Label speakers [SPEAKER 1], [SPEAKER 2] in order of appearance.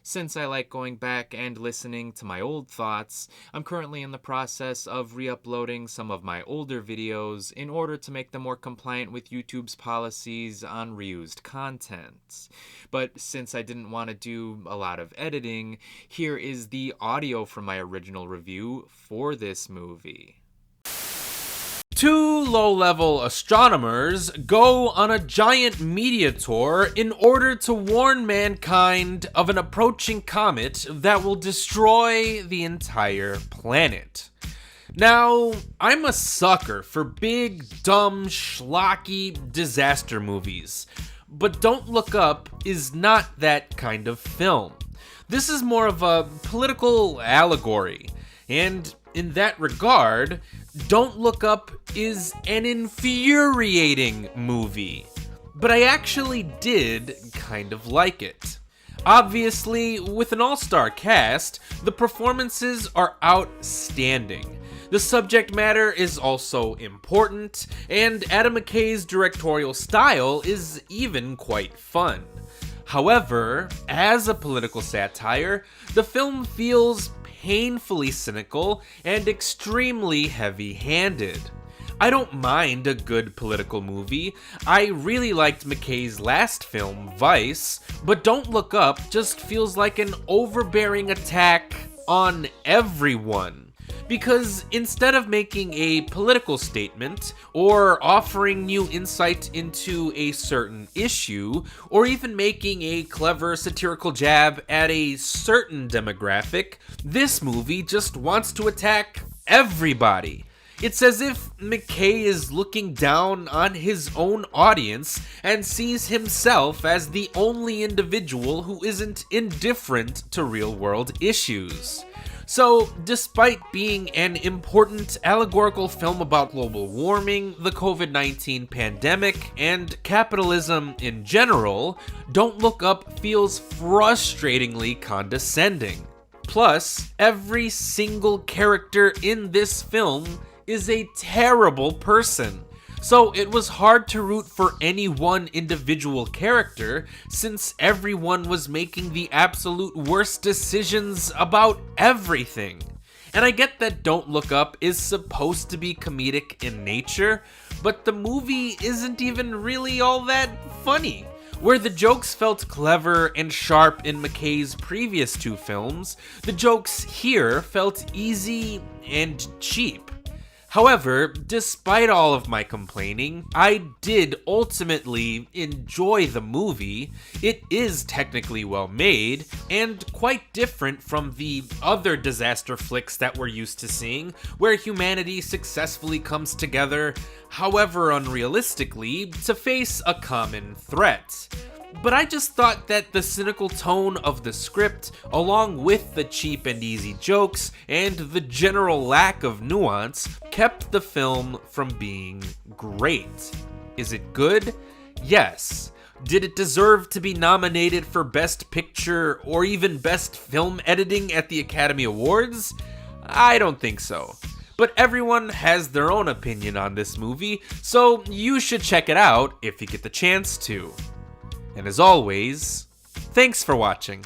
[SPEAKER 1] Since I like going back and listening to my old thoughts, I'm currently in the process of re-uploading some of my older videos in order to make them more compliant with YouTube's policies on reused content. But since I didn't want to do a lot of editing, here is the audio from my original review for this movie. Two low-level astronomers go on a giant media tour in order to warn mankind of an approaching comet that will destroy the entire planet. Now, I'm a sucker for big, dumb, schlocky disaster movies, but Don't Look Up is not that kind of film. This is more of a political allegory, and in that regard, Don't Look Up is an infuriating movie, but I actually did kind of like it. Obviously, with an all-star cast, the performances are outstanding. The subject matter is also important, and Adam McKay's directorial style is even quite fun. However, as a political satire, the film feels painfully cynical and extremely heavy-handed. I don't mind a good political movie. I really liked McKay's last film, Vice, but Don't Look Up just feels like an overbearing attack on everyone. Because instead of making a political statement, or offering new insight into a certain issue, or even making a clever satirical jab at a certain demographic, this movie just wants to attack everybody. It's as if McKay is looking down on his own audience and sees himself as the only individual who isn't indifferent to real-world issues. So, despite being an important allegorical film about global warming, the COVID-19 pandemic, and capitalism in general, Don't Look Up feels frustratingly condescending. Plus, every single character in this film is a terrible person. So it was hard to root for any one individual character, since everyone was making the absolute worst decisions about everything. And I get that Don't Look Up is supposed to be comedic in nature, but the movie isn't even really all that funny. Where the jokes felt clever and sharp in McKay's previous two films, the jokes here felt easy and cheap. However, despite all of my complaining, I did ultimately enjoy the movie. It is technically well made, and quite different from the other disaster flicks that we're used to seeing, where humanity successfully comes together, however unrealistically, to face a common threat. But I just thought that the cynical tone of the script, along with the cheap and easy jokes, and the general lack of nuance, kept the film from being great. Is it good? Yes. Did it deserve to be nominated for Best Picture or even Best Film Editing at the Academy Awards? I don't think so. But everyone has their own opinion on this movie, so you should check it out if you get the chance to. And as always, thanks for watching.